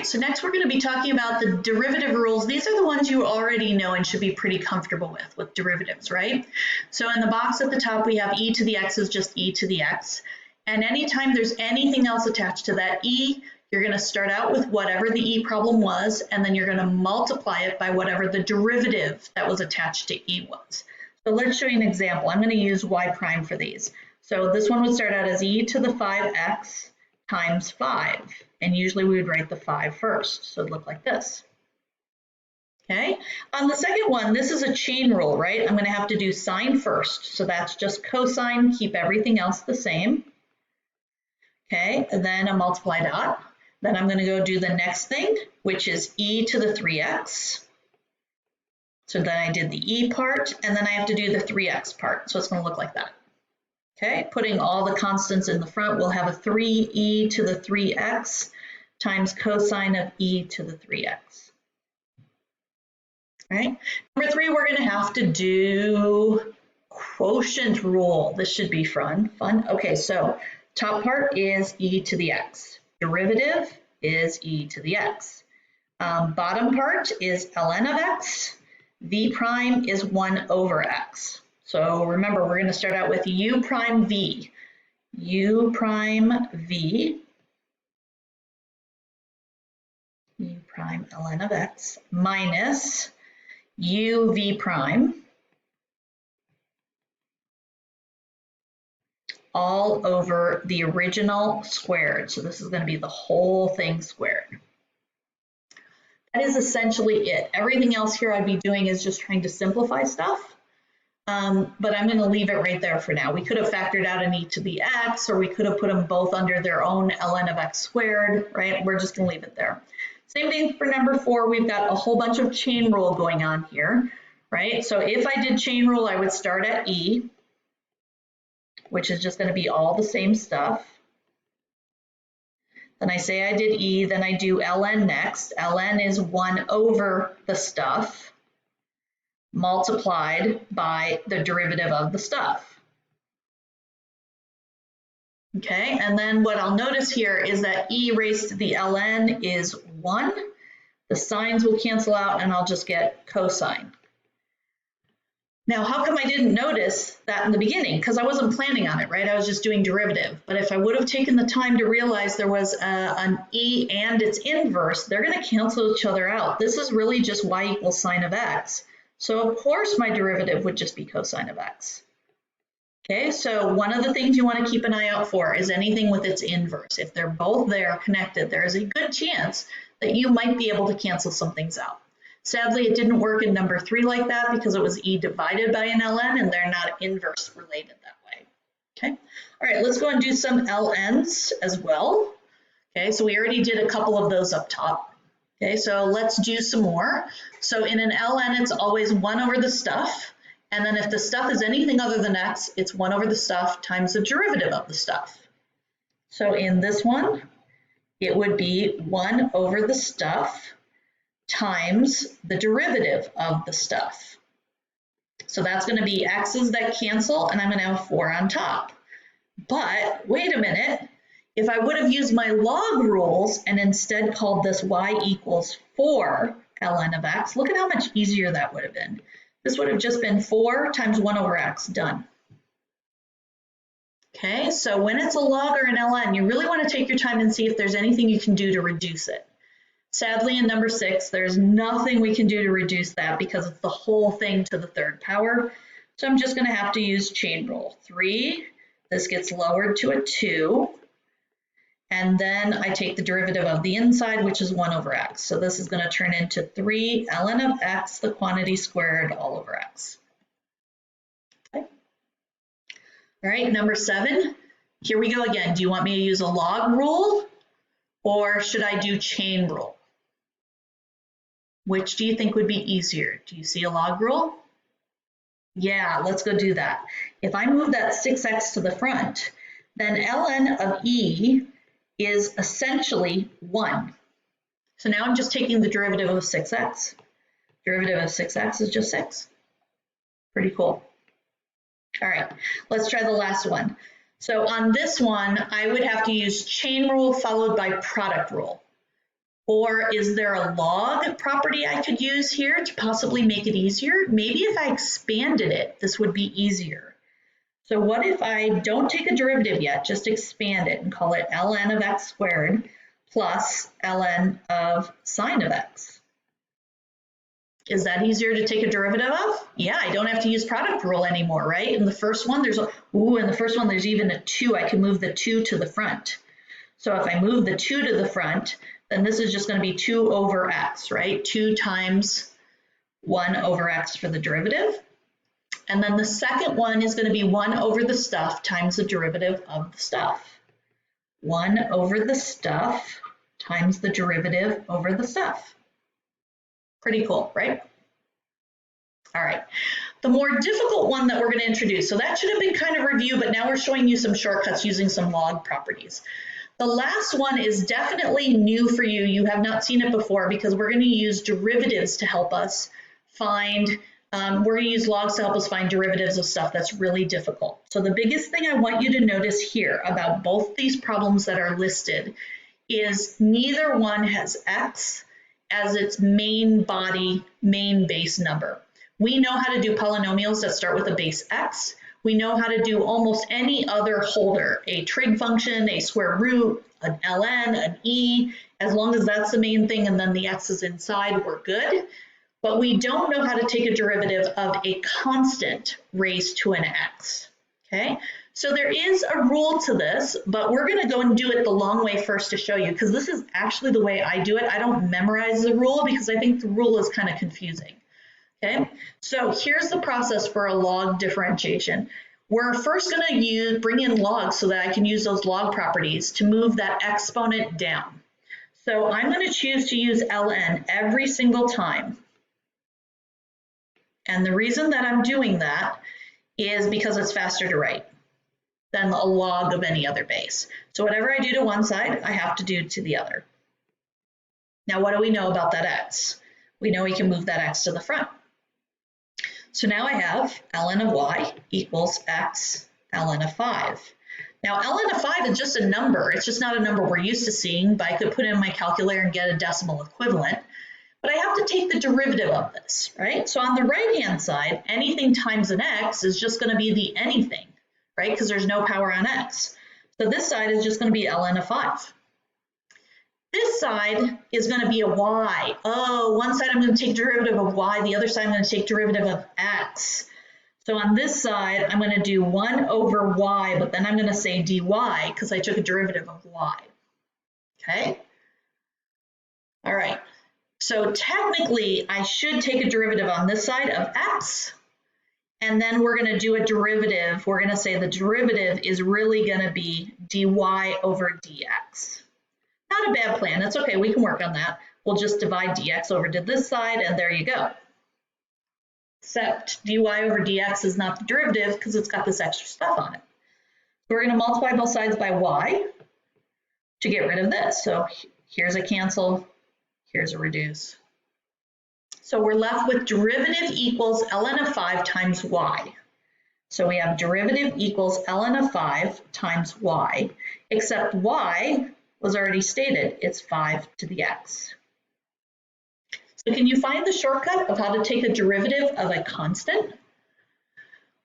So next we're going to be talking about the derivative rules. These are the ones you already know and should be pretty comfortable with derivatives, right? So in the box at the top we have e to the x is just e to the x. And anytime there's anything else attached to that e, you're going to start out with whatever the e problem was, and then you're going to multiply it by whatever the derivative that was attached to e was. So let's show you an example. I'm going to use y prime for these. So this one would start out as e to the 5x times 5. And usually we would write the 5 first. So it would look like this. Okay. On the second one, this is a chain rule, right? I'm going to have to do sine first. So that's just cosine, keep everything else the same. Okay, and then a multiply dot. Then I'm going to go do the next thing, which is e to the 3x. So then I did the e part, and then I have to do the 3x part. So it's going to look like that. Okay, putting all the constants in the front, we'll have a 3e to the 3x times cosine of e to the 3x. All right, number 3, we're going to have to do quotient rule. This should be fun. Okay, so top part is e to the x. Derivative is e to the x. Bottom part is ln of x. V prime is 1 over x. So remember, we're going to start out with u prime v. U prime v, u prime ln of x, minus u v prime, all over the original squared. So this is going to be the whole thing squared. That is essentially it. Everything else here I'd be doing is just trying to simplify stuff. But I'm going to leave it right there for now. We could have factored out an e to the x, or we could have put them both under their own ln of x squared, right? We're just going to leave it there. Same thing for number 4. We've got a whole bunch of chain rule going on here, right? So if I did chain rule, I would start at e, which is just going to be all the same stuff. Then I say I did e, then I do ln next. Ln is 1 over the stuff multiplied by the derivative of the stuff. Okay, and then what I'll notice here is that e raised to the ln is 1. The signs will cancel out and I'll just get cosine. Now, how come I didn't notice that in the beginning? Because I wasn't planning on it, right? I was just doing derivative. But if I would have taken the time to realize there was an e and its inverse, they're going to cancel each other out. This is really just y equals sine of x. So of course my derivative would just be cosine of x. Okay, so one of the things you want to keep an eye out for is anything with its inverse. If they're both there connected, there is a good chance that you might be able to cancel some things out. Sadly, it didn't work in number 3 like that because it was e divided by an ln and they're not inverse related that way. Okay, all right, let's go and do some ln's as well. Okay, so we already did a couple of those up top. Okay, so let's do some more. So in an ln, it's always 1 over the stuff. And then if the stuff is anything other than x, it's 1 over the stuff times the derivative of the stuff. So in this one, it would be 1 over the stuff times the derivative of the stuff. So that's going to be x's that cancel, and I'm going to have 4 on top. But wait a minute. If I would have used my log rules and instead called this y equals 4 ln of x, look at how much easier that would have been. This would have just been 4 times 1 over x, done. Okay, so when it's a log or an ln, you really want to take your time and see if there's anything you can do to reduce it. Sadly, in number 6, there's nothing we can do to reduce that because it's the whole thing to the 3rd power. So I'm just going to have to use chain rule. 3, this gets lowered to a 2. And then I take the derivative of the inside, which is 1 over x. So this is going to turn into 3 ln of x, the quantity squared, all over x. Okay. All right, number 7. Here we go again. Do you want me to use a log rule or should I do chain rule? Which do you think would be easier? Do you see a log rule? Yeah, let's go do that. If I move that 6x to the front, then ln of e is essentially 1. So now I'm just taking the derivative of 6x. Derivative of 6x is just 6. Pretty cool. All right, let's try the last one. So on this one, I would have to use chain rule followed by product rule. Or is there a log property I could use here to possibly make it easier? Maybe if I expanded it, this would be easier. So what if I don't take a derivative yet, just expand it and call it ln of x squared plus ln of sine of x? Is that easier to take a derivative of? Yeah, I don't have to use product rule anymore, right? In the first one, there's even a 2. I can move the 2 to the front. So if I move the 2 to the front, then this is just going to be 2 over x, right? 2 times 1 over x for the derivative. And then the second one is going to be 1 over the stuff times the derivative of the stuff. 1 over the stuff times the derivative over the stuff. Pretty cool, right? All right. The more difficult one that we're going to introduce, so that should have been kind of review, but now we're showing you some shortcuts using some log properties. The last one is definitely new for you. You have not seen it before because we're going to use derivatives to help us find, we're going to use logs to help us find derivatives of stuff that's really difficult. So the biggest thing I want you to notice here about both these problems that are listed is neither one has x as its main base number. We know how to do polynomials that start with a base x. We know how to do almost any other holder, a trig function, a square root, an ln, an e, as long as that's the main thing and then the x is inside, we're good. But we don't know how to take a derivative of a constant raised to an x, okay? So there is a rule to this, but we're gonna go and do it the long way first to show you, because this is actually the way I do it. I don't memorize the rule because I think the rule is kind of confusing. Okay, so here's the process for a log differentiation. We're first going to bring in logs so that I can use those log properties to move that exponent down. So I'm going to choose to use ln every single time. And the reason that I'm doing that is because it's faster to write than a log of any other base. So whatever I do to one side, I have to do to the other. Now, what do we know about that x? We know we can move that x to the front. So now I have ln of y equals x ln of 5. Now ln of 5 is just a number. It's just not a number we're used to seeing, but I could put it in my calculator and get a decimal equivalent. But I have to take the derivative of this, right? So on the right-hand side, anything times an x is just going to be the anything, right? Because there's no power on x. So this side is just going to be ln of 5. This side is going to be a y. Oh, one side I'm going to take derivative of y, the other side I'm going to take derivative of x. So on this side, I'm going to do 1 over y, but then I'm going to say dy because I took a derivative of y. Okay? All right. So technically, I should take a derivative on this side of x, and then we're going to do a derivative. We're going to say the derivative is really going to be dy over dx. Not a bad plan. It's okay. We can work on that. We'll just divide dx over to this side, and there you go. Except dy over dx is not the derivative because it's got this extra stuff on it. So we're going to multiply both sides by y to get rid of this. So here's a cancel. Here's a reduce. So we're left with derivative equals ln of 5 times y. So we have derivative equals ln of 5 times y, except y was already stated, it's 5 to the x. So can you find the shortcut of how to take a derivative of a constant?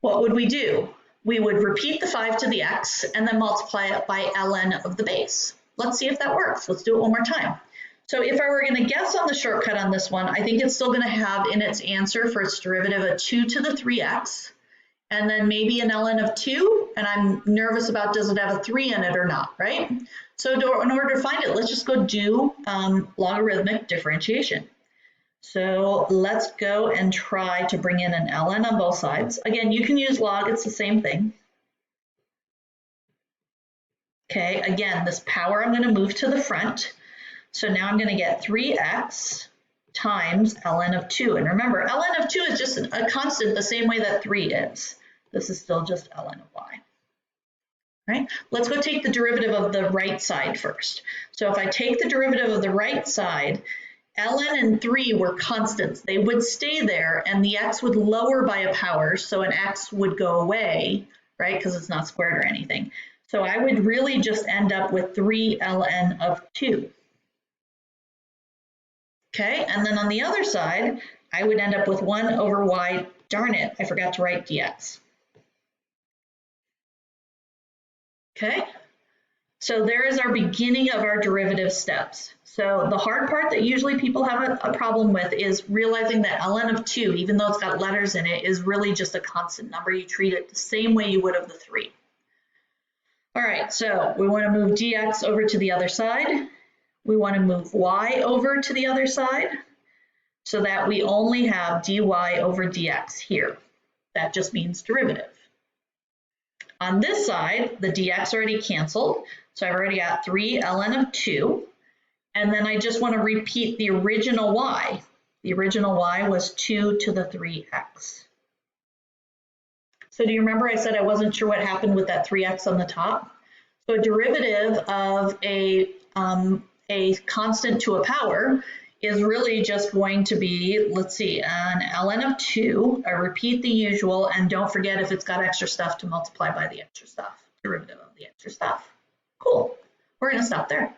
What would we do? We would repeat the 5 to the x and then multiply it by ln of the base. Let's see if that works. Let's do it one more time. So if I were going to guess on the shortcut on this one, I think it's still going to have in its answer for its derivative a 2 to the 3x, and then maybe an ln of 2, and I'm nervous about does it have a 3 in it or not, right? So in order to find it, let's just go do logarithmic differentiation. So let's go and try to bring in an ln on both sides. Again, you can use log, it's the same thing. Okay, again, this power I'm going to move to the front. So now I'm going to get 3x times ln of 2. And remember, ln of 2 is just a constant the same way that 3 is. This is still just ln of y. Right? Let's go take the derivative of the right side first. So if I take the derivative of the right side, ln and 3 were constants. They would stay there and the x would lower by a power, so an x would go away, right? Because it's not squared or anything. So I would really just end up with 3 ln of 2. Okay, and then on the other side, I would end up with 1 over y, darn it, I forgot to write dx. Okay, so there is our beginning of our derivative steps. So the hard part that usually people have a problem with is realizing that ln of 2, even though it's got letters in it, is really just a constant number. You treat it the same way you would of the 3. All right, so we want to move dx over to the other side. We want to move y over to the other side so that we only have dy over dx here. That just means derivative. On this side, the dx already canceled, so I've already got 3 ln of 2, and then I just want to repeat the original y. The original y was 2 to the 3x. So do you remember I said I wasn't sure what happened with that 3x on the top? So a derivative of a constant to a power is really just going to be, let's see, an ln of 2, I repeat the usual, and don't forget if it's got extra stuff to multiply by the extra stuff, derivative of the extra stuff. Cool, we're gonna stop there.